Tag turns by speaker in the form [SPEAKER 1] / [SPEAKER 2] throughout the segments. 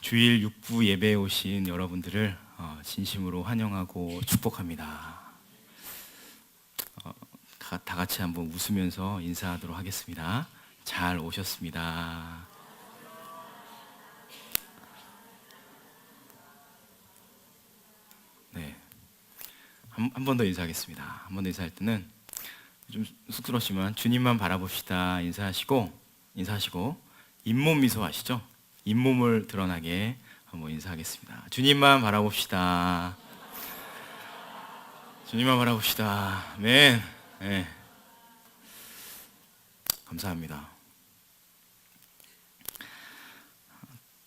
[SPEAKER 1] 주일 육부 예배에 오신 여러분들을 진심으로 환영하고 축복합니다. 다 같이 한번 웃으면서 인사하도록 하겠습니다. 잘 오셨습니다. 네, 한 번 더 인사하겠습니다. 한 번 더 인사할 때는 좀 쑥스러우시면 주님만 바라봅시다 인사하시고 잇몸 미소 아시죠? 잇몸을 드러나게 한번 인사하겠습니다. 주님만 바라봅시다. 주님만 바라봅시다. 아멘. 네. 감사합니다.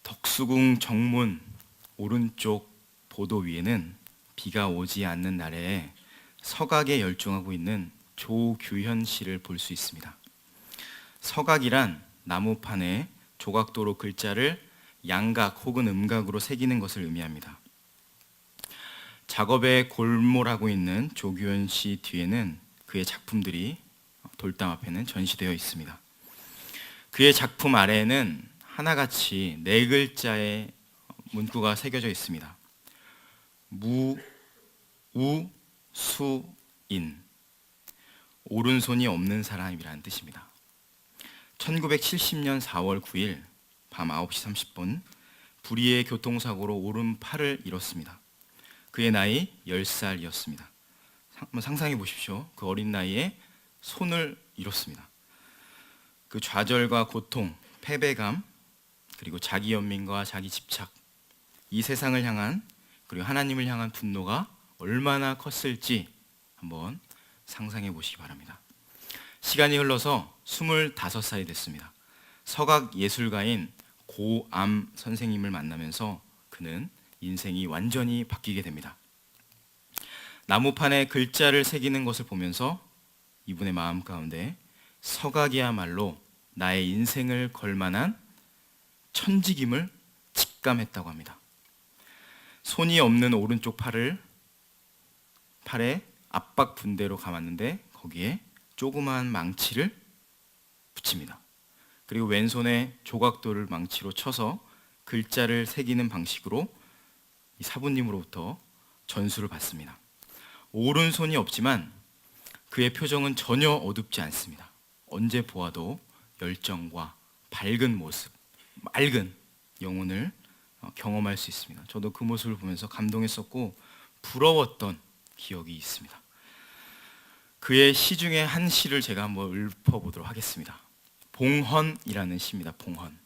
[SPEAKER 1] 덕수궁 정문 오른쪽 보도 위에는 비가 오지 않는 날에 서각에 열중하고 있는 조규현 씨를 볼 수 있습니다. 서각이란 나무판에 조각도로 글자를 양각 혹은 음각으로 새기는 것을 의미합니다. 작업에 골몰하고 있는 조규현 씨 뒤에는 그의 작품들이 돌담 앞에는 전시되어 있습니다. 그의 작품 아래에는 하나같이 네 글자의 문구가 새겨져 있습니다. 무, 우, 수, 인. 오른손이 없는 사람이라는 뜻입니다. 1970년 4월 9일 밤 9시 30분 불의의 교통사고로 오른팔을 잃었습니다. 그의 나이 10살이었습니다. 한번 상상해 보십시오. 그 어린 나이에 손을 잃었습니다. 그 좌절과 고통, 패배감, 그리고 자기 연민과 자기 집착, 이 세상을 향한 그리고 하나님을 향한 분노가 얼마나 컸을지 한번 상상해 보시기 바랍니다. 시간이 흘러서 25살이 됐습니다. 서각 예술가인 고암 선생님을 만나면서 그는 인생이 완전히 바뀌게 됩니다. 나무판에 글자를 새기는 것을 보면서 이분의 마음 가운데 서각이야말로 나의 인생을 걸 만한 천직임을 직감했다고 합니다. 손이 없는 오른쪽 팔에 압박 분대로 감았는데 거기에 조그마한 망치를 붙입니다. 그리고 왼손에 조각도를 망치로 쳐서 글자를 새기는 방식으로 이 사부님으로부터 전수를 받습니다. 오른손이 없지만 그의 표정은 전혀 어둡지 않습니다. 언제 보아도 열정과 밝은 모습, 맑은 영혼을 경험할 수 있습니다. 저도 그 모습을 보면서 감동했었고 부러웠던 기억이 있습니다. 그의 시 중에 한 시를 제가 한번 읊어보도록 하겠습니다. 봉헌이라는 시입니다. 봉헌.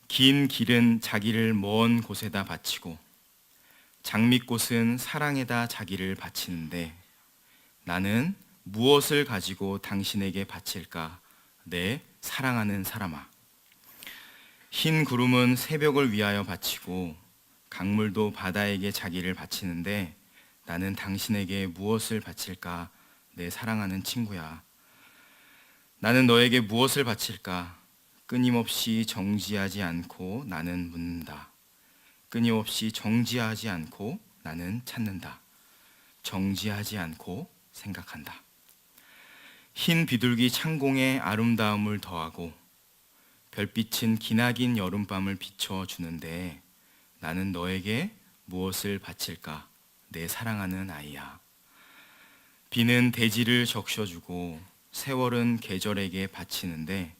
[SPEAKER 1] 긴 길은 자기를 먼 곳에다 바치고 장미꽃은 사랑에다 자기를 바치는데 나는 무엇을 가지고 당신에게 바칠까 내 사랑하는 사람아. 흰 구름은 새벽을 위하여 바치고 강물도 바다에게 자기를 바치는데 나는 당신에게 무엇을 바칠까 내 사랑하는 친구야. 나는 너에게 무엇을 바칠까 끊임없이 정지하지 않고 나는 묻는다. 끊임없이 정지하지 않고 나는 찾는다. 정지하지 않고 생각한다. 흰 비둘기 창공에 아름다움을 더하고 별빛은 기나긴 여름밤을 비춰주는데 나는 너에게 무엇을 바칠까 내 사랑하는 아이야. 비는 대지를 적셔주고 세월은 계절에게 바치는데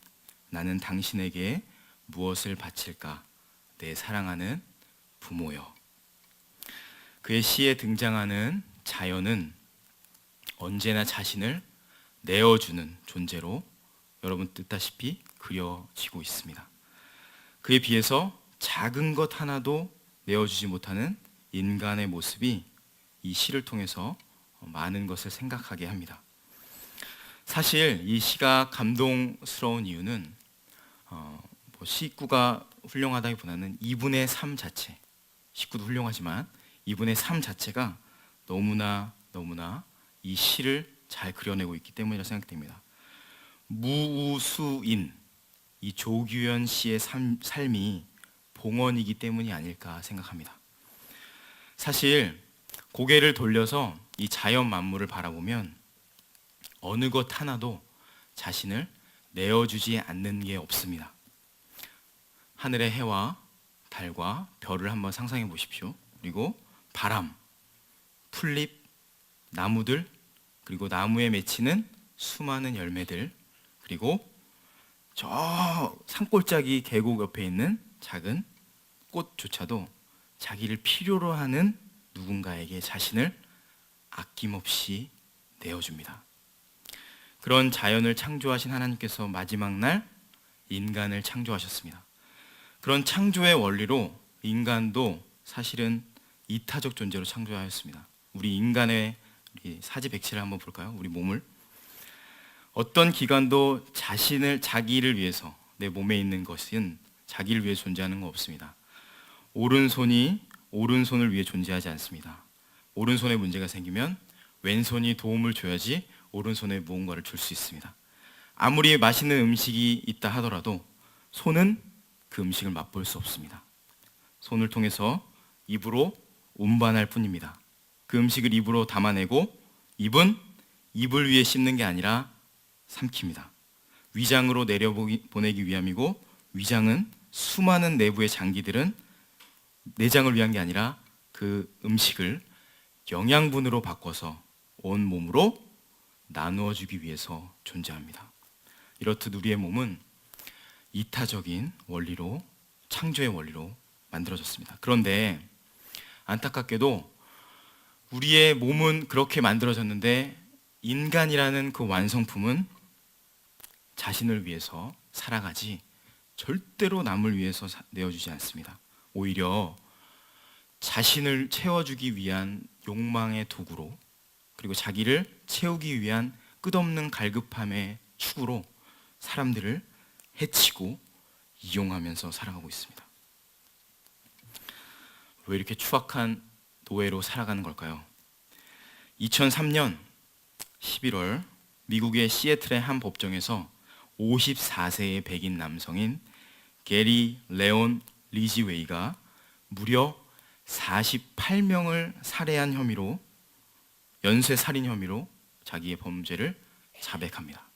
[SPEAKER 1] 나는 당신에게 무엇을 바칠까 내 사랑하는 부모여. 그의 시에 등장하는 자연은 언제나 자신을 내어주는 존재로 여러분 뜻다시피 그려지고 있습니다. 그에 비해서 작은 것 하나도 내어주지 못하는 인간의 모습이 이 시를 통해서 많은 것을 생각하게 합니다. 사실 이 시가 감동스러운 이유는 시구가 훌륭하다기보다는 이분의 삶 자체, 시구도 훌륭하지만 이분의 삶 자체가 너무나 이 시를 잘 그려내고 있기 때문이라 생각됩니다. 무우수인 이 조규현 씨의 삶이 봉헌이기 때문이 아닐까 생각합니다. 사실 고개를 돌려서 이 자연 만물을 바라보면 어느 것 하나도 자신을 내어주지 않는 게 없습니다. 하늘의 해와 달과 별을 한번 상상해 보십시오. 그리고 바람, 풀잎, 나무들, 그리고 나무에 맺히는 수많은 열매들, 그리고 저 산골짜기 계곡 옆에 있는 작은 꽃조차도 자기를 필요로 하는 누군가에게 자신을 아낌없이 내어줍니다. 그런 자연을 창조하신 하나님께서 마지막 날 인간을 창조하셨습니다. 그런 창조의 원리로 인간도 사실은 이타적 존재로 창조하였습니다. 우리 인간의 사지백체를 한번 볼까요? 우리 몸을. 어떤 기관도 자기를 위해서, 내 몸에 있는 것은 자기를 위해 존재하는 거 없습니다. 오른손이 오른손을 위해 존재하지 않습니다. 오른손에 문제가 생기면 왼손이 도움을 줘야지 오른손에 무언가를 줄 수 있습니다. 아무리 맛있는 음식이 있다 하더라도 손은 그 음식을 맛볼 수 없습니다. 손을 통해서 입으로 운반할 뿐입니다. 그 음식을 입으로 담아내고 입은 입을 위해 씹는 게 아니라 삼킵니다. 위장으로 내려보내기 위함이고, 위장은 수많은 내부의 장기들은 내장을 위한 게 아니라 그 음식을 영양분으로 바꿔서 온 몸으로 나누어 주기 위해서 존재합니다. 이렇듯 우리의 몸은 이타적인 원리로, 창조의 원리로 만들어졌습니다. 그런데 안타깝게도 우리의 몸은 그렇게 만들어졌는데 인간이라는 그 완성품은 자신을 위해서 살아가지 절대로 남을 위해서 내어주지 않습니다. 오히려 자신을 채워주기 위한 욕망의 도구로, 그리고 자기를 채우기 위한 끝없는 갈급함의 축으로 사람들을 해치고 이용하면서 살아가고 있습니다. 왜 이렇게 추악한 노예로 살아가는 걸까요? 2003년 11월 미국의 시애틀의 한 법정에서 54세의 백인 남성인 게리 레온 리지웨이가 무려 48명을 살해한 혐의로, 연쇄 살인 혐의로 자기의 범죄를 자백합니다.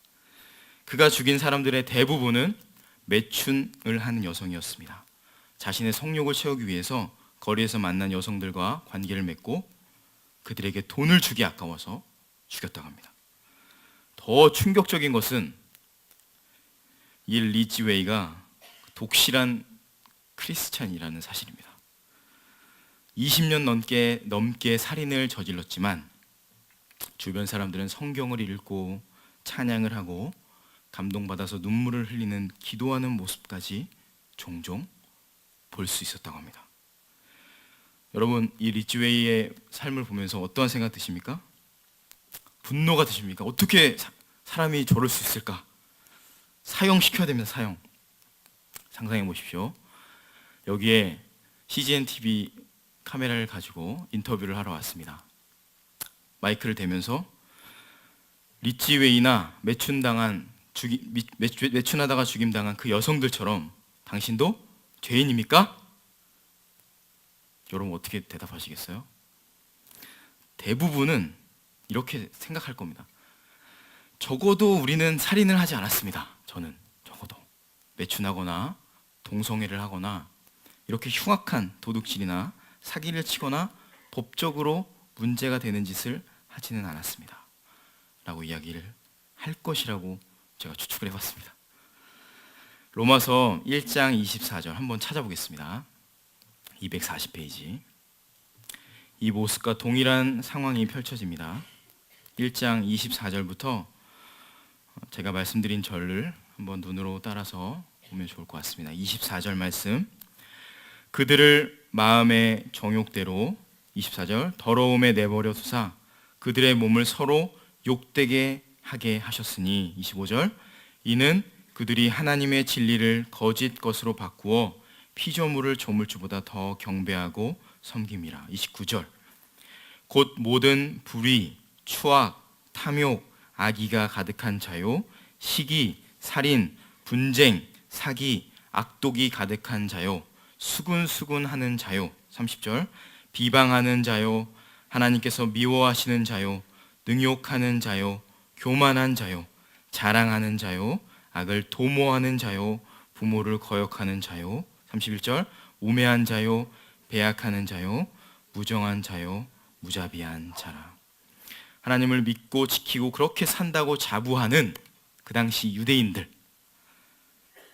[SPEAKER 1] 그가 죽인 사람들의 대부분은 매춘을 하는 여성이었습니다. 자신의 성욕을 채우기 위해서 거리에서 만난 여성들과 관계를 맺고 그들에게 돈을 주기 아까워서 죽였다고 합니다. 더 충격적인 것은 이 리지웨이가 독실한 크리스찬이라는 사실입니다. 20년 넘게 살인을 저질렀지만 주변 사람들은 성경을 읽고 찬양을 하고 감동받아서 눈물을 흘리는 기도하는 모습까지 종종 볼 수 있었다고 합니다. 여러분, 이 리지웨이의 삶을 보면서 어떠한 생각 드십니까? 분노가 드십니까? 어떻게 사람이 저럴 수 있을까? 사형시켜야 됩니다. 사형. 상상해 보십시오. 여기에 CGN TV 카메라를 가지고 인터뷰를 하러 왔습니다. 마이크를 대면서 리지웨이나 매춘하다가 죽임당한 그 여성들처럼 당신도 죄인입니까? 여러분 어떻게 대답하시겠어요? 대부분은 이렇게 생각할 겁니다. 적어도 우리는 살인을 하지 않았습니다. 저는 적어도 매춘하거나 동성애를 하거나 이렇게 흉악한 도둑질이나 사기를 치거나 법적으로 문제가 되는 짓을 하지는 않았습니다. 라고 이야기를 할 것이라고 제가 추측을 해봤습니다. 로마서 1장 24절 한번 찾아보겠습니다. 240페이지. 이 모습과 동일한 상황이 펼쳐집니다. 1장 24절부터 제가 말씀드린 절을 한번 눈으로 따라서 보면 좋을 것 같습니다. 24절 말씀. 그들을 마음의 정욕대로, 24절, 더러움에 내버려 두사 그들의 몸을 서로 욕되게 하게 하셨으니, 25절, 이는 그들이 하나님의 진리를 거짓 것으로 바꾸어 피조물을 조물주보다 더 경배하고 섬김이라. 29절, 곧 모든 불의, 추악, 탐욕, 악의가 가득한 자요, 시기, 살인, 분쟁, 사기, 악독이 가득한 자요, 수군수군하는 자요. 30절, 비방하는 자요, 하나님께서 미워하시는 자요, 능욕하는 자요, 교만한 자요, 자랑하는 자요, 악을 도모하는 자요, 부모를 거역하는 자요. 31절 우매한 자요 배약하는 자요 무정한 자요 무자비한 자라. 하나님을 믿고 지키고 그렇게 산다고 자부하는 그 당시 유대인들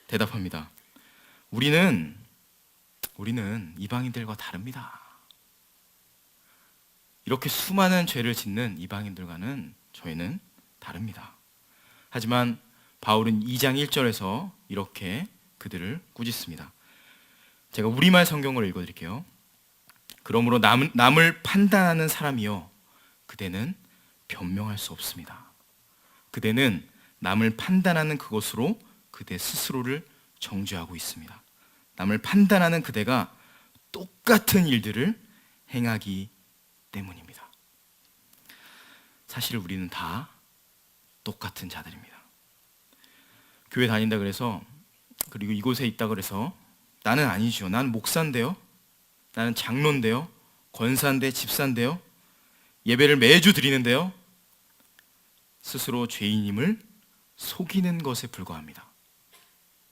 [SPEAKER 1] 대답합니다. 우리는 이방인들과 다릅니다. 이렇게 수많은 죄를 짓는 이방인들과는 저희는 다릅니다. 하지만 바울은 2장 1절에서 이렇게 그들을 꾸짖습니다. 제가 우리말 성경을 읽어드릴게요. 그러므로 남을 판단하는 사람이여 그대는 변명할 수 없습니다. 그대는 남을 판단하는 그것으로 그대 스스로를 정죄하고 있습니다. 남을 판단하는 그대가 똑같은 일들을 행하기 때문입니다. 사실 우리는 다 똑같은 자들입니다. 교회 다닌다 그래서 그리고 이곳에 있다 그래서 나는 아니죠. 나는 목사인데요. 나는 장로인데요. 권사인데 집사인데요. 예배를 매주 드리는데요. 스스로 죄인임을 속이는 것에 불과합니다.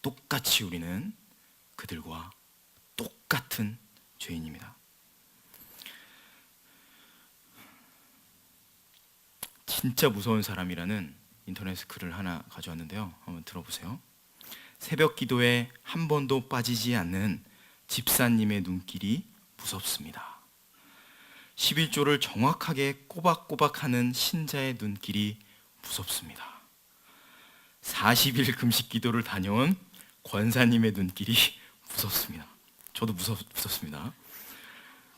[SPEAKER 1] 똑같이 우리는 그들과 똑같은 죄인입니다. 진짜 무서운 사람이라는 인터넷 글을 하나 가져왔는데요. 한번 들어보세요. 새벽 기도에 한 번도 빠지지 않는 집사님의 눈길이 무섭습니다. 11조를 정확하게 꼬박꼬박 하는 신자의 눈길이 무섭습니다. 40일 금식 기도를 다녀온 권사님의 눈길이 무섭습니다. 저도 무섭습니다.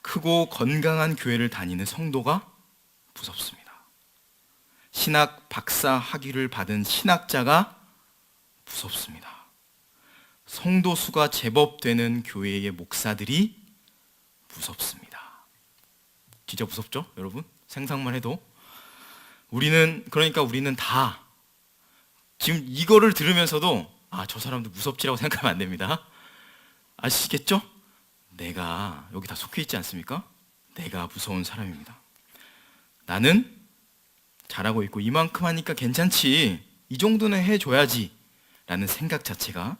[SPEAKER 1] 크고 건강한 교회를 다니는 성도가 무섭습니다. 신학 박사 학위를 받은 신학자가 무섭습니다. 성도 수가 제법 되는 교회의 목사들이 무섭습니다. 진짜 무섭죠, 여러분? 상상만 해도 우리는 다 지금 이거를 들으면서도 저 사람도 무섭지라고 생각하면 안 됩니다. 아시겠죠? 내가 여기 다 속해 있지 않습니까? 내가 무서운 사람입니다. 나는 잘하고 있고 이만큼 하니까 괜찮지, 이 정도는 해줘야지 라는 생각 자체가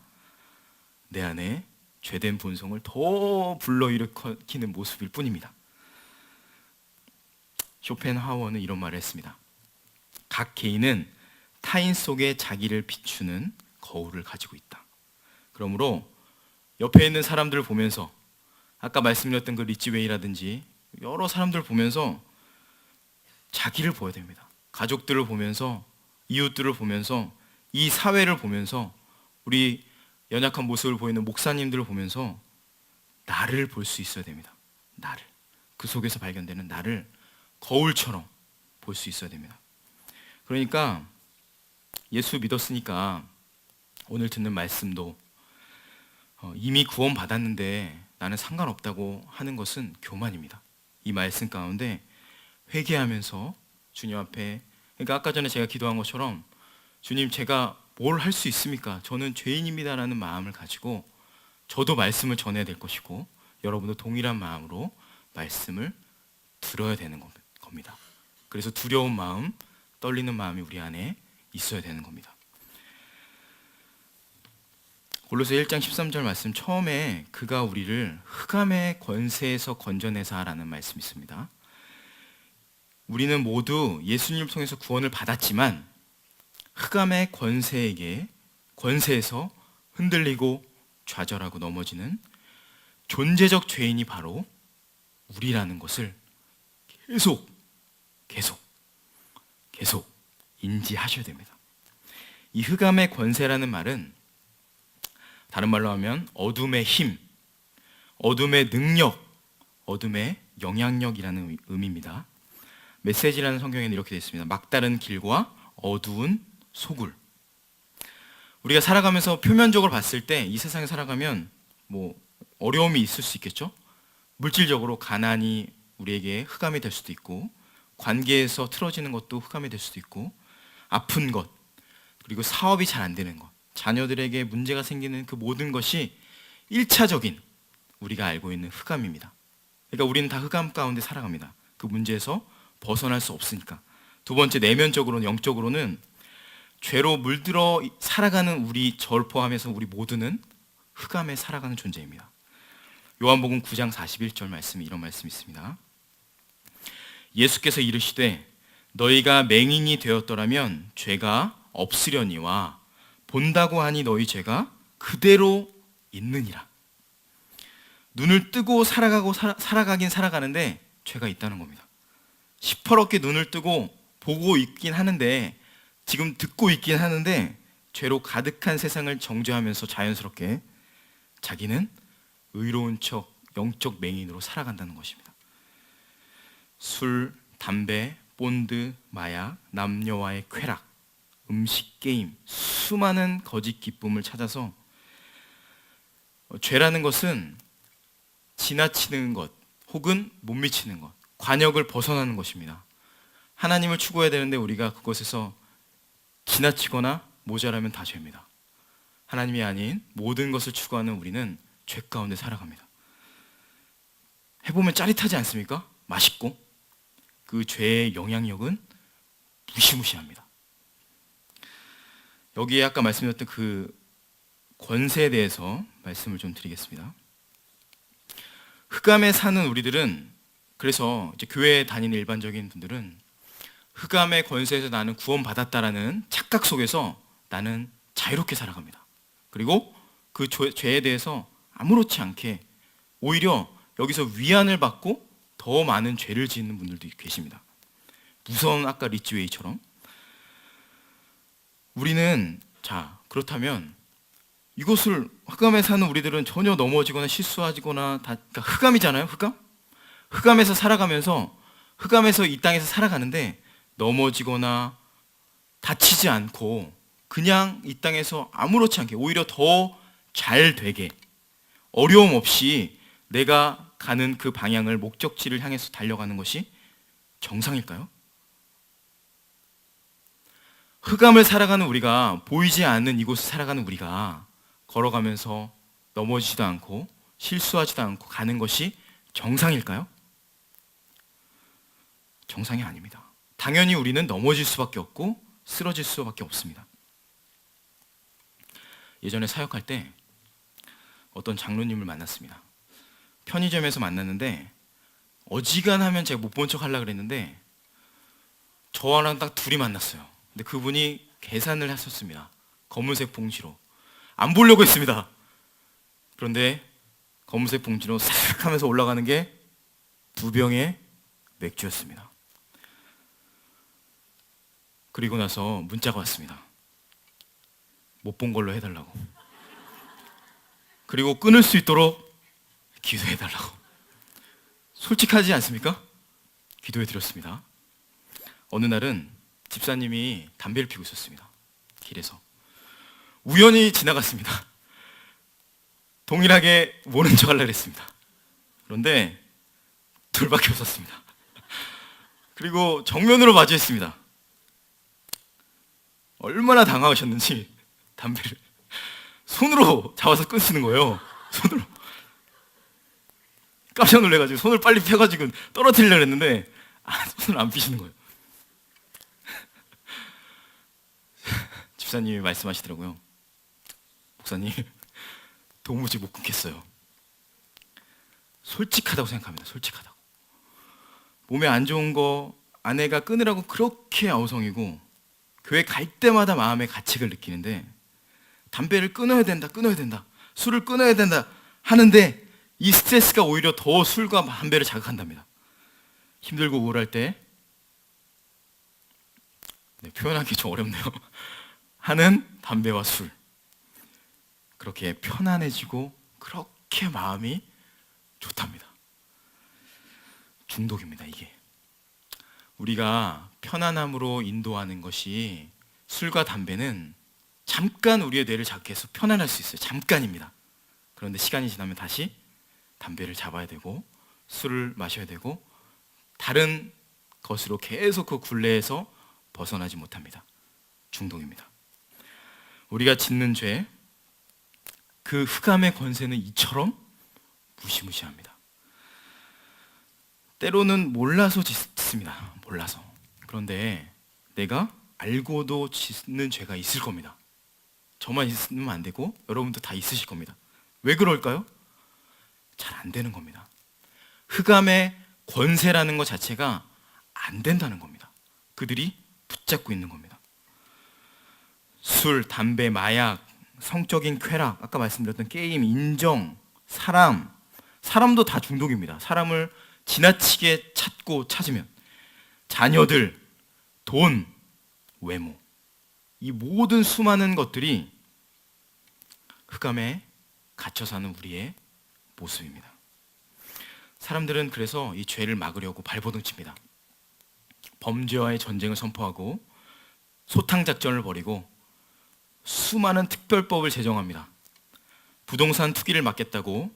[SPEAKER 1] 내 안에 죄된 본성을 더 불러일으키는 모습일 뿐입니다. 쇼펜하우어는 이런 말을 했습니다. 각 개인은 타인 속에 자기를 비추는 거울을 가지고 있다. 그러므로 옆에 있는 사람들을 보면서 아까 말씀드렸던 그 리치 웨이라든지 여러 사람들을 보면서 자기를 보아야 됩니다. 가족들을 보면서, 이웃들을 보면서, 이 사회를 보면서, 우리 연약한 모습을 보이는 목사님들을 보면서 나를 볼 수 있어야 됩니다. 나를, 그 속에서 발견되는 나를 거울처럼 볼 수 있어야 됩니다. 그러니까 예수 믿었으니까 오늘 듣는 말씀도 이미 구원 받았는데 나는 상관없다고 하는 것은 교만입니다. 이 말씀 가운데 회개하면서 주님 앞에, 그러니까 아까 전에 제가 기도한 것처럼 주님, 제가 뭘 할 수 있습니까? 저는 죄인입니다라는 마음을 가지고 저도 말씀을 전해야 될 것이고 여러분도 동일한 마음으로 말씀을 들어야 되는 겁니다. 그래서 두려운 마음, 떨리는 마음이 우리 안에 있어야 되는 겁니다. 골로새 1장 13절 말씀 처음에 그가 우리를 흑암의 권세에서 건져내사라는 말씀이 있습니다. 우리는 모두 예수님을 통해서 구원을 받았지만 흑암의 권세에서 흔들리고 좌절하고 넘어지는 존재적 죄인이 바로 우리라는 것을 계속 인지하셔야 됩니다. 이 흑암의 권세라는 말은 다른 말로 하면 어둠의 힘, 어둠의 능력, 어둠의 영향력이라는 의미입니다. 메시지라는 성경에는 이렇게 되어 있습니다. 막다른 길과 어두운 소굴. 우리가 살아가면서 표면적으로 봤을 때 이 세상에 살아가면 어려움이 있을 수 있겠죠. 물질적으로 가난이 우리에게 흑암이 될 수도 있고, 관계에서 틀어지는 것도 흑암이 될 수도 있고, 아픈 것, 그리고 사업이 잘 안 되는 것, 자녀들에게 문제가 생기는 그 모든 것이 1차적인 우리가 알고 있는 흑암입니다. 그러니까 우리는 다 흑암 가운데 살아갑니다. 그 문제에서 벗어날 수 없으니까. 두 번째, 내면적으로는, 영적으로는 죄로 물들어 살아가는 저를 포함해서 우리 모두는 흑암에 살아가는 존재입니다. 요한복음 9장 41절 말씀에 이런 말씀이 있습니다. 예수께서 이르시되 너희가 맹인이 되었더라면 죄가 없으려니와 본다고 하니 너희 죄가 그대로 있느니라. 눈을 뜨고 살아가긴 살아가는데 죄가 있다는 겁니다. 시퍼렇게 눈을 뜨고 보고 있긴 하는데, 지금 듣고 있긴 하는데 죄로 가득한 세상을 정죄하면서 자연스럽게 자기는 의로운 척 영적 맹인으로 살아간다는 것입니다. 술, 담배, 본드, 마약, 남녀와의 쾌락, 음식, 게임, 수많은 거짓 기쁨을 찾아서 죄라는 것은 지나치는 것 혹은 못 미치는 것, 관역을 벗어나는 것입니다. 하나님을 추구해야 되는데 우리가 그것에서 지나치거나 모자라면 다 죄입니다. 하나님이 아닌 모든 것을 추구하는 우리는 죄 가운데 살아갑니다. 해보면 짜릿하지 않습니까? 맛있고. 그 죄의 영향력은 무시무시합니다. 여기에 아까 말씀드렸던 그 권세에 대해서 말씀을 좀 드리겠습니다. 흑암에 사는 우리들은, 그래서 이제 교회에 다니는 일반적인 분들은 흑암의 권세에서 나는 구원받았다라는 착각 속에서 나는 자유롭게 살아갑니다. 그리고 그 죄에 대해서 아무렇지 않게 오히려 여기서 위안을 받고 더 많은 죄를 짓는 분들도 계십니다. 무서운 아까 리치 웨이처럼. 우리는 그렇다면 이것을, 흑암에 사는 우리들은 전혀 넘어지거나 실수하거나 그러니까 흑암이잖아요. 흑암에서 살아가면서, 흑암에서 이 땅에서 살아가는데 넘어지거나 다치지 않고 그냥 이 땅에서 아무렇지 않게 오히려 더 잘 되게 어려움 없이 내가 가는 그 방향을, 목적지를 향해서 달려가는 것이 정상일까요? 흑암을 살아가는 우리가, 보이지 않는 이곳을 살아가는 우리가 걸어가면서 넘어지지도 않고 실수하지도 않고 가는 것이 정상일까요? 정상이 아닙니다. 당연히 우리는 넘어질 수밖에 없고 쓰러질 수밖에 없습니다. 예전에 사역할 때 어떤 장로님을 만났습니다. 편의점에서 만났는데 어지간하면 제가 못 본 척 하려고 그랬는데 저랑 딱 둘이 만났어요. 근데 그분이 계산을 하셨습니다. 검은색 봉지로. 안 보려고 했습니다. 그런데 검은색 봉지로 싹 하면서 올라가는 게 2병의 맥주였습니다. 그리고 나서 문자가 왔습니다. 못 본 걸로 해달라고. 그리고 끊을 수 있도록 기도해달라고. 솔직하지 않습니까? 기도해드렸습니다. 어느 날은 집사님이 담배를 피우고 있었습니다. 길에서. 우연히 지나갔습니다. 동일하게 모른 척 하려고 했습니다. 그런데 둘밖에 없었습니다. 그리고 정면으로 마주했습니다. 얼마나 당황하셨는지 담배를 손으로 잡아서 끊으시는 거예요. 손으로. 깜짝 놀래가지고 손을 빨리 펴가지고 떨어뜨리려고 했는데 손을 안 피시는 거예요. 집사님이 말씀하시더라고요. 목사님, 도무지 못 끊겠어요. 솔직하다고 생각합니다. 솔직하다고. 몸에 안 좋은 거 아내가 끊으라고 그렇게 아우성이고 교회 갈 때마다 마음의 가책을 느끼는데 담배를 끊어야 된다, 술을 끊어야 된다 하는데 이 스트레스가 오히려 더 술과 담배를 자극한답니다. 힘들고 우울할 때, 표현하기 좀 어렵네요. 하는 담배와 술. 그렇게 편안해지고 그렇게 마음이 좋답니다. 중독입니다, 이게. 우리가 편안함으로 인도하는 것이, 술과 담배는 잠깐 우리의 뇌를 자극 해서 편안할 수 있어요. 잠깐입니다. 그런데 시간이 지나면 다시 담배를 잡아야 되고 술을 마셔야 되고 다른 것으로 계속 그 굴레에서 벗어나지 못합니다. 중독입니다. 우리가 짓는 죄, 그 흑암의 권세는 이처럼 무시무시합니다. 때로는 몰라서 짓습니다. 몰라서. 그런데 내가 알고도 짓는 죄가 있을 겁니다. 저만 있으면 안 되고 여러분도 다 있으실 겁니다. 왜 그럴까요? 잘 안 되는 겁니다. 흑암의 권세라는 것 자체가 안 된다는 겁니다. 그들이 붙잡고 있는 겁니다. 술, 담배, 마약, 성적인 쾌락, 아까 말씀드렸던 게임, 인정, 사람도 다 중독입니다. 사람을 지나치게 찾고 찾으면 자녀들, 돈, 외모, 이 모든 수많은 것들이 흑암에 갇혀 사는 우리의 모습입니다. 사람들은 그래서 이 죄를 막으려고 발버둥 칩니다. 범죄와의 전쟁을 선포하고 소탕작전을 벌이고 수많은 특별법을 제정합니다. 부동산 투기를 막겠다고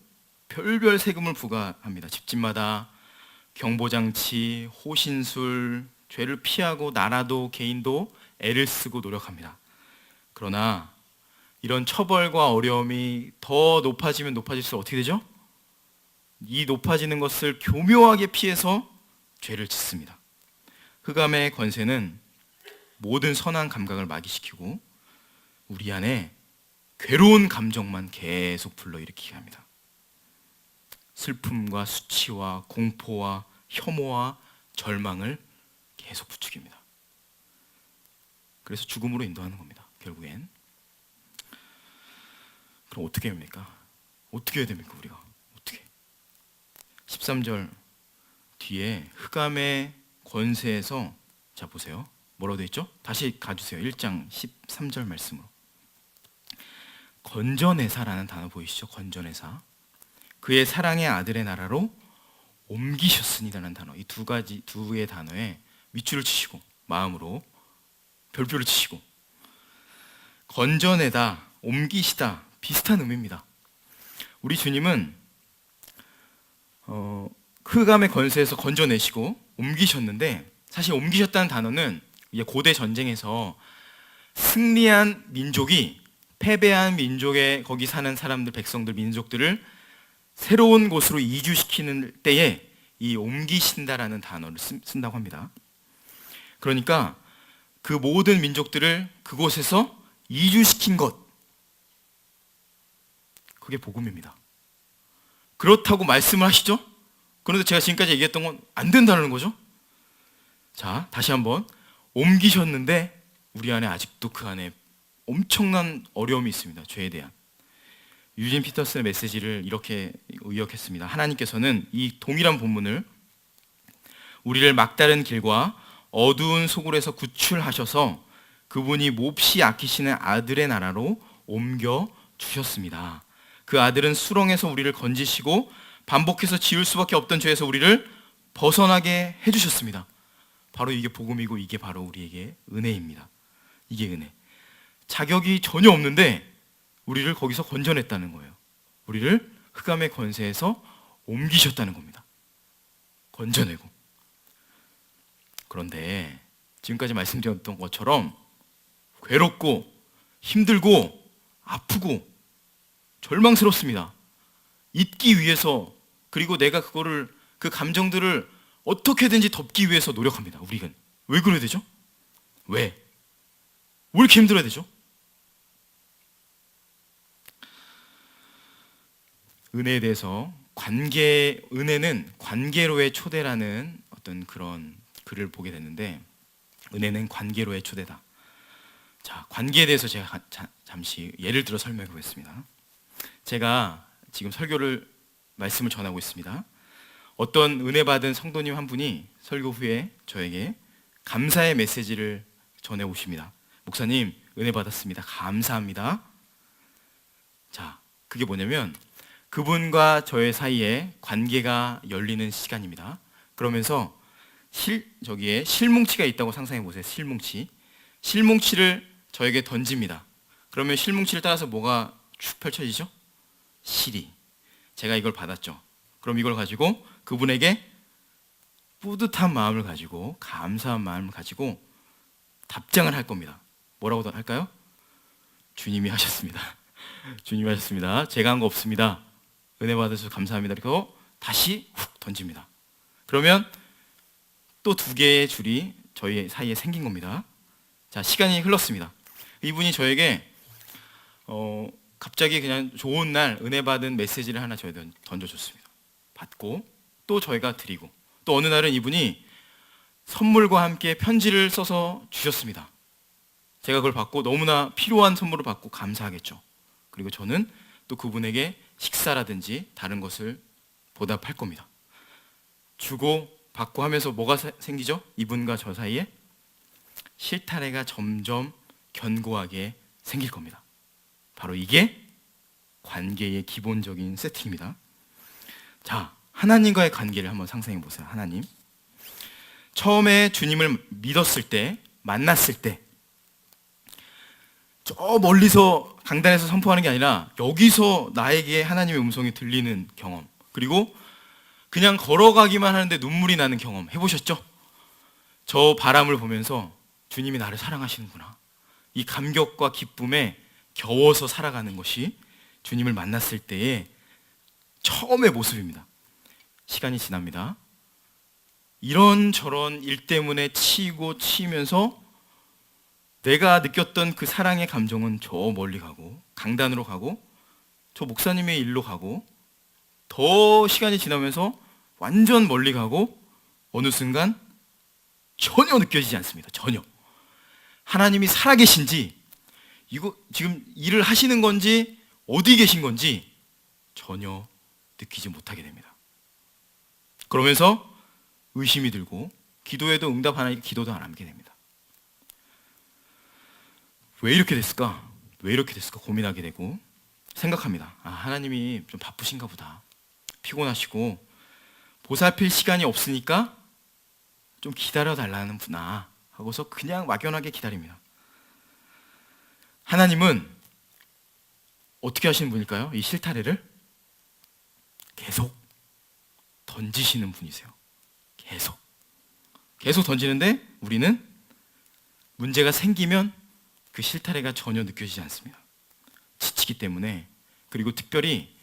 [SPEAKER 1] 별별 세금을 부과합니다. 집집마다 경보장치, 호신술, 죄를 피하고 나라도 개인도 애를 쓰고 노력합니다. 그러나 이런 처벌과 어려움이 더 높아지면 높아질수록 어떻게 되죠? 이 높아지는 것을 교묘하게 피해서 죄를 짓습니다. 흑암의 권세는 모든 선한 감각을 마비시키고 우리 안에 괴로운 감정만 계속 불러일으키게 합니다. 슬픔과 수치와 공포와 혐오와 절망을 계속 부추깁니다. 그래서 죽음으로 인도하는 겁니다. 결국엔. 그럼 어떻게 합니까? 어떻게 해야 됩니까? 우리가 어떻게? 13절 뒤에 흑암의 권세에서 자 보세요. 뭐라고 되어 있죠? 다시 가주세요. 1장 13절 말씀으로. 건져내사라는 단어 보이시죠? 건져내사. 그의 사랑의 아들의 나라로 옮기셨으니라는 단어. 이 두 개의 단어에 밑줄을 치시고 마음으로 별표를 치시고 건져내다, 옮기시다 비슷한 의미입니다. 우리 주님은 흑암의 권세에서 건져내시고 옮기셨는데 사실 옮기셨다는 단어는 고대 전쟁에서 승리한 민족이 패배한 민족의 거기 사는 사람들, 백성들, 민족들을 새로운 곳으로 이주시키는 때에 이 옮기신다라는 단어를 쓴다고 합니다. 그러니까 그 모든 민족들을 그곳에서 이주시킨 것, 그게 복음입니다. 그렇다고 말씀을 하시죠? 그런데 제가 지금까지 얘기했던 건 안 된다는 거죠? 자, 다시 한번. 옮기셨는데 우리 안에 아직도 그 안에 엄청난 어려움이 있습니다. 죄에 대한. 유진 피터슨의 메시지를 이렇게 의역했습니다. 하나님께서는 이 동일한 본문을 우리를 막다른 길과 어두운 소굴에서 구출하셔서 그분이 몹시 아끼시는 아들의 나라로 옮겨 주셨습니다. 그 아들은 수렁에서 우리를 건지시고 반복해서 지을 수밖에 없던 죄에서 우리를 벗어나게 해주셨습니다. 바로 이게 복음이고 이게 바로 우리에게 은혜입니다. 이게 은혜. 자격이 전혀 없는데 우리를 거기서 건져냈다는 거예요. 우리를 흑암의 권세에서 옮기셨다는 겁니다. 건져내고. 그런데 지금까지 말씀드렸던 것처럼 괴롭고 힘들고 아프고 절망스럽습니다. 잊기 위해서, 그리고 내가 그 감정들을 어떻게든지 덮기 위해서 노력합니다. 우리는. 왜 그래야 되죠? 왜 이렇게 힘들어야 되죠? 은혜에 대해서 은혜는 관계로의 초대라는 어떤 그런 글을 보게 됐는데, 은혜는 관계로의 초대다. 자, 관계에 대해서 제가 잠시 예를 들어 설명해 보겠습니다. 제가 지금 말씀을 전하고 있습니다. 어떤 은혜 받은 성도님 한 분이 설교 후에 저에게 감사의 메시지를 전해 오십니다. 목사님, 은혜 받았습니다. 감사합니다. 자, 그게 뭐냐면 그분과 저의 사이에 관계가 열리는 시간입니다. 그러면서 저기에 실뭉치가 있다고 상상해 보세요. 실뭉치를 저에게 던집니다. 그러면 실뭉치를 따라서 뭐가 쭉 펼쳐지죠? 실이. 제가 이걸 받았죠. 그럼 이걸 가지고 그분에게 뿌듯한 마음을 가지고, 감사한 마음을 가지고 답장을 할 겁니다. 뭐라고 할까요? 주님이 하셨습니다. 주님이 하셨습니다. 제가 한 거 없습니다. 은혜 받으셔서 감사합니다. 이렇게 다시 훅 던집니다. 그러면 또 두 개의 줄이 저희 사이에 생긴 겁니다. 자, 시간이 흘렀습니다. 이분이 저에게 갑자기 그냥 좋은 날 은혜 받은 메시지를 하나 저희한테 던져줬습니다. 받고 또 저희가 드리고 또 어느 날은 이분이 선물과 함께 편지를 써서 주셨습니다. 제가 그걸 받고 너무나 필요한 선물을 받고 감사하겠죠. 그리고 저는 또 그분에게 식사라든지 다른 것을 보답할 겁니다. 주고 받고 하면서 뭐가 생기죠? 이분과 저 사이에 실타래가 점점 견고하게 생길 겁니다. 바로 이게 관계의 기본적인 세팅입니다. 자, 하나님과의 관계를 한번 상상해 보세요. 하나님. 처음에 주님을 믿었을 때, 만났을 때, 저 멀리서 강단에서 선포하는 게 아니라 여기서 나에게 하나님의 음성이 들리는 경험, 그리고 그냥 걸어가기만 하는데 눈물이 나는 경험 해보셨죠? 저 바람을 보면서 주님이 나를 사랑하시는구나, 이 감격과 기쁨에 겨워서 살아가는 것이 주님을 만났을 때의 처음의 모습입니다. 시간이 지납니다. 이런저런 일 때문에 치이고 치이면서 내가 느꼈던 그 사랑의 감정은 저 멀리 가고 강단으로 가고 저 목사님의 일로 가고 더 시간이 지나면서 완전 멀리 가고 어느 순간 전혀 느껴지지 않습니다. 전혀. 하나님이 살아계신지 이거 지금 일을 하시는 건지 어디 계신 건지 전혀 느끼지 못하게 됩니다. 그러면서 의심이 들고 기도에도 응답 안 하니까 기도도 안 하게 됩니다. 왜 이렇게 됐을까? 왜 이렇게 됐을까? 고민하게 되고 생각합니다. 아, 하나님이 좀 바쁘신가 보다. 피곤하시고 보살필 시간이 없으니까 좀 기다려달라는구나 하고서 그냥 막연하게 기다립니다. 하나님은 어떻게 하시는 분일까요? 이 실타래를 계속 던지시는 분이세요. 계속 던지는데 우리는 문제가 생기면 그 실타래가 전혀 느껴지지 않습니다. 지치기 때문에, 그리고 특별히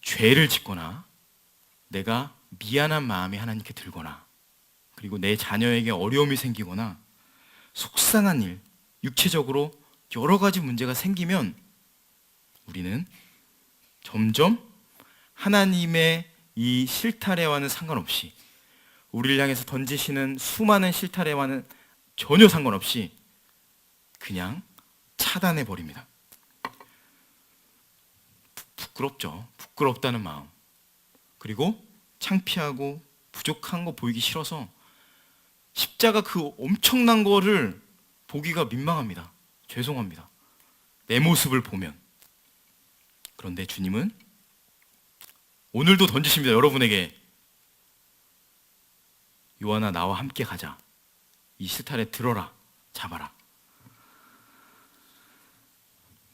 [SPEAKER 1] 죄를 짓거나 내가 미안한 마음이 하나님께 들거나 그리고 내 자녀에게 어려움이 생기거나 속상한 일, 육체적으로 여러 가지 문제가 생기면 우리는 점점 하나님의 이 실타래와는 상관없이, 우리를 향해서 던지시는 수많은 실타래와는 전혀 상관없이 그냥 차단해 버립니다. 부끄럽죠. 부끄럽다는 마음, 그리고 창피하고 부족한 거 보이기 싫어서 십자가 그 엄청난 거를 보기가 민망합니다. 죄송합니다. 내 모습을 보면. 그런데 주님은 오늘도 던지십니다. 여러분에게. 요한아, 나와 함께 가자. 이 실타래 들어라. 잡아라.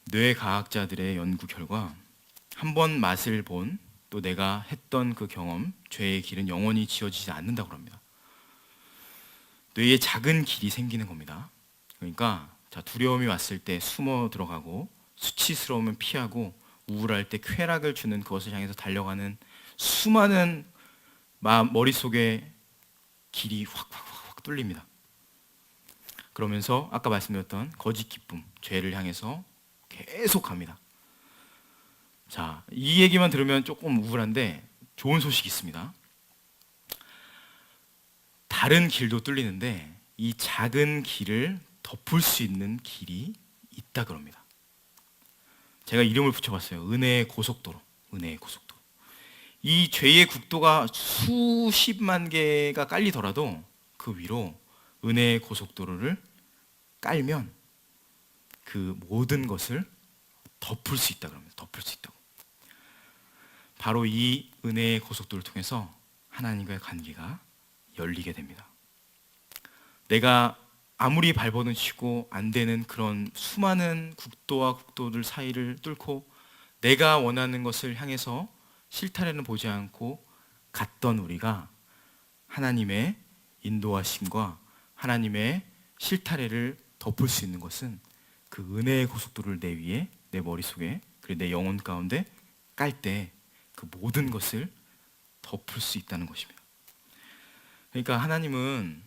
[SPEAKER 1] 뇌과학자들의 연구 결과 한 번 맛을 본, 또 내가 했던 그 경험, 죄의 길은 영원히 지워지지 않는다고 합니다. 뇌에 작은 길이 생기는 겁니다. 그러니까 두려움이 왔을 때 숨어 들어가고, 수치스러우면 피하고, 우울할 때 쾌락을 주는 그것을 향해서 달려가는 수많은 머릿속에 길이 확 뚫립니다. 그러면서 아까 말씀드렸던 거짓 기쁨, 죄를 향해서 계속 갑니다. 자, 이 얘기만 들으면 조금 우울한데 좋은 소식이 있습니다. 다른 길도 뚫리는데 이 작은 길을 덮을 수 있는 길이 있다 그럽니다. 제가 이름을 붙여봤어요. 은혜의 고속도로. 은혜의 고속도로. 이 죄의 국도가 수십만 개가 깔리더라도 그 위로 은혜의 고속도로를 깔면 그 모든 것을 덮을 수 있다 그럽니다. 덮을 수 있다고. 바로 이 은혜의 고속도로를 통해서 하나님과의 관계가 열리게 됩니다. 내가 아무리 발버둥 치고 안 되는 그런 수많은 국도와 국도들 사이를 뚫고 내가 원하는 것을 향해서 실타래는 보지 않고 갔던 우리가 하나님의 인도하심과 하나님의 실타래를 덮을 수 있는 것은 그 은혜의 고속도로를 내 위에, 내 머릿속에, 그리고 내 영혼 가운데 깔 때 그 모든 것을 덮을 수 있다는 것입니다. 그러니까 하나님은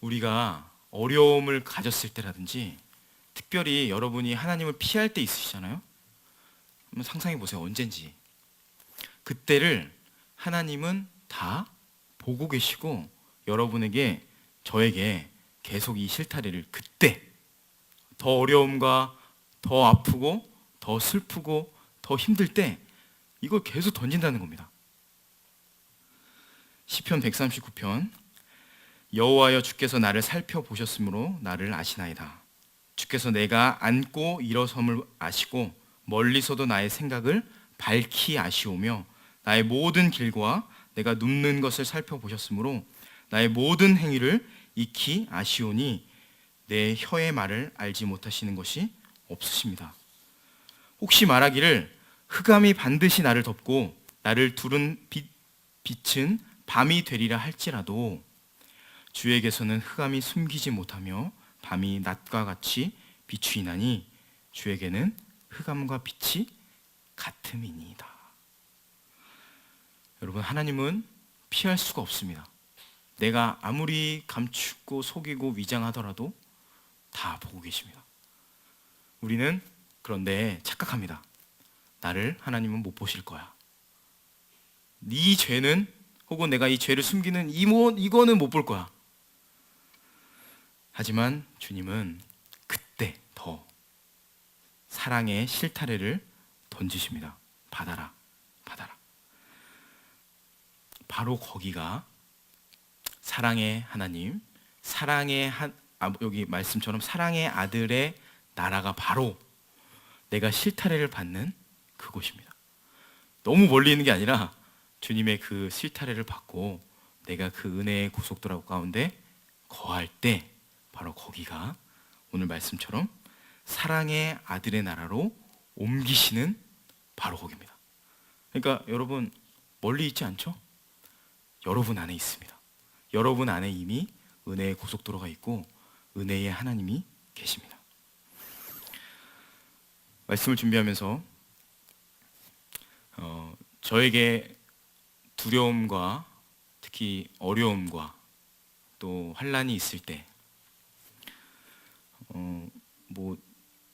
[SPEAKER 1] 우리가 어려움을 가졌을 때라든지, 특별히 여러분이 하나님을 피할 때 있으시잖아요. 한번 상상해 보세요. 언젠지. 그때를 하나님은 다 보고 계시고 여러분에게, 저에게 계속 이 실타래를, 그때 더 어려움과 더 아프고 더 슬프고 더 힘들 때 이걸 계속 던진다는 겁니다. 시편 139편, 여호와여 주께서 나를 살펴보셨으므로 나를 아시나이다. 주께서 내가 앉고 일어섬을 아시고 멀리서도 나의 생각을 밝히 아시오며 나의 모든 길과 내가 눕는 것을 살펴보셨으므로 나의 모든 행위를 익히 아시오니 내 혀의 말을 알지 못하시는 것이 없으십니다. 혹시 말하기를 흑암이 반드시 나를 덮고 나를 두른 빛은 밤이 되리라 할지라도 주에게서는 흑암이 숨기지 못하며 밤이 낮과 같이 비추이나니 주에게는 흑암과 빛이 같음이니이다. 여러분, 하나님은 피할 수가 없습니다. 내가 아무리 감추고 속이고 위장하더라도 다 보고 계십니다. 우리는 그런데 착각합니다. 나를 하나님은 못 보실 거야. 네 죄는, 혹은 내가 이 죄를 숨기는 이거는 못 볼 거야. 하지만 주님은 그때 더 사랑의 실타래를 던지십니다. 받아라, 받아라. 바로 거기가 사랑의 하나님, 여기 말씀처럼 사랑의 아들의 나라가 바로 내가 실타래를 받는 그곳입니다. 너무 멀리 있는 게 아니라 주님의 그 실타래를 받고 내가 그 은혜의 고속도로 가운데 거할 때 바로 거기가 오늘 말씀처럼 사랑의 아들의 나라로 옮기시는 바로 거기입니다. 그러니까 여러분, 멀리 있지 않죠? 여러분 안에 있습니다. 여러분 안에 이미 은혜의 고속도로가 있고 은혜의 하나님이 계십니다. 말씀을 준비하면서 저에게 두려움과 특히 어려움과 또 환난이 있을 때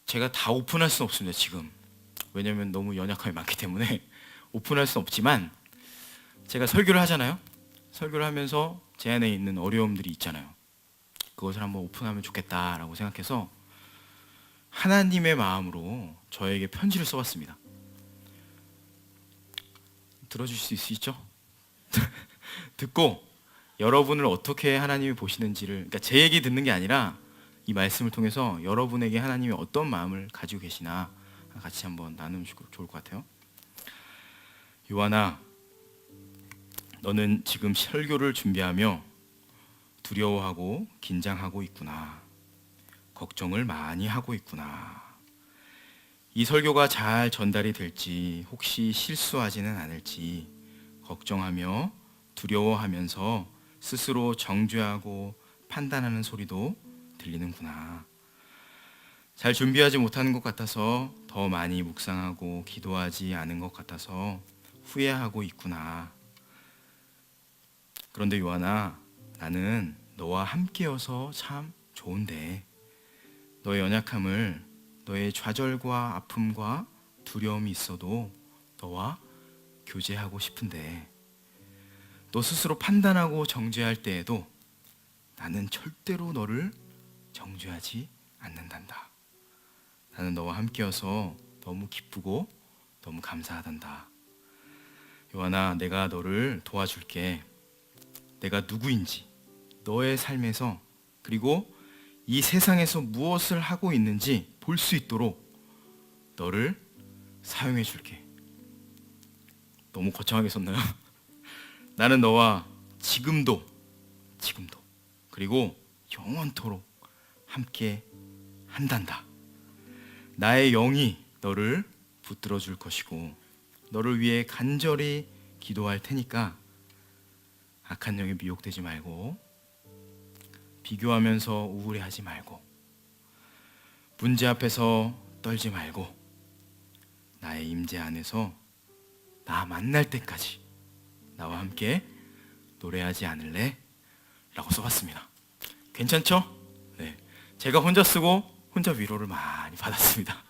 [SPEAKER 1] 제가 다 오픈할 수는 없습니다. 지금 왜냐하면 너무 연약함이 많기 때문에 오픈할 수는 없지만 제가 설교를 하잖아요. 설교를 하면서 제 안에 있는 어려움들이 있잖아요. 그것을 한번 오픈하면 좋겠다라고 생각해서 하나님의 마음으로 저에게 편지를 써봤습니다. 들어주실 수 있죠? 듣고 여러분을 어떻게 하나님이 보시는지를, 그러니까 제 얘기 듣는 게 아니라 이 말씀을 통해서 여러분에게 하나님이 어떤 마음을 가지고 계시나 같이 한번 나누면 좋을 것 같아요. 요한아, 너는 지금 설교를 준비하며 두려워하고 긴장하고 있구나. 걱정을 많이 하고 있구나. 이 설교가 잘 전달이 될지, 혹시 실수하지는 않을지 걱정하며 두려워하면서 스스로 정죄하고 판단하는 소리도 들리는구나. 잘 준비하지 못하는 것 같아서 더 많이 묵상하고 기도하지 않은 것 같아서 후회하고 있구나. 그런데 요한아, 나는 너와 함께여서 참 좋은데 너의 연약함을, 너의 좌절과 아픔과 두려움이 있어도 너와 교제하고 싶은데 너 스스로 판단하고 정죄할 때에도 나는 절대로 너를 정죄하지 않는단다. 나는 너와 함께여서 너무 기쁘고 너무 감사하단다. 요한아, 내가 너를 도와줄게. 내가 누구인지, 너의 삶에서, 그리고 이 세상에서 무엇을 하고 있는지 볼 수 있도록 너를 사용해 줄게. 너무 거창하게 썼나요? 나는 너와 지금도 그리고 영원토록 함께 한단다. 나의 영이 너를 붙들어 줄 것이고 너를 위해 간절히 기도할 테니까 악한 영에 미혹되지 말고 비교하면서 우울해하지 말고 문제 앞에서 떨지 말고 나의 임재 안에서 나 만날 때까지 나와 함께 노래하지 않을래? 라고 써봤습니다. 괜찮죠? 네, 제가 혼자 쓰고 혼자 위로를 많이 받았습니다.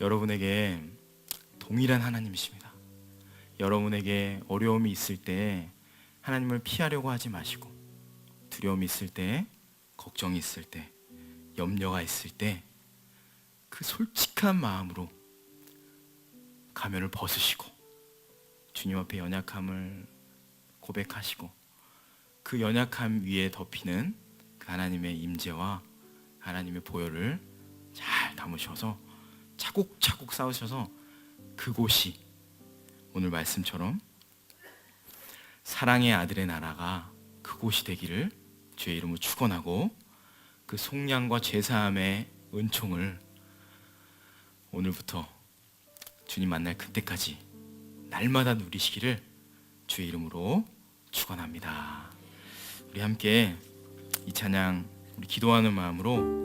[SPEAKER 1] 여러분에게 동일한 하나님이십니다. 여러분에게 어려움이 있을 때 하나님을 피하려고 하지 마시고, 두려움이 있을 때, 걱정이 있을 때, 염려가 있을 때 그 솔직한 마음으로 가면을 벗으시고 주님 앞에 연약함을 고백하시고, 그 연약함 위에 덮이는 그 하나님의 임재와 하나님의 보혈을 잘 담으셔서 차곡차곡 쌓으셔서 그곳이 오늘 말씀처럼 사랑의 아들의 나라가 그곳이 되기를 주의 이름으로 축원하고, 그 속량과 제사함의 은총을 오늘부터 주님 만날 그때까지 날마다 누리시기를 주의 이름으로 축원합니다. 우리 함께 이 찬양 우리 기도하는 마음으로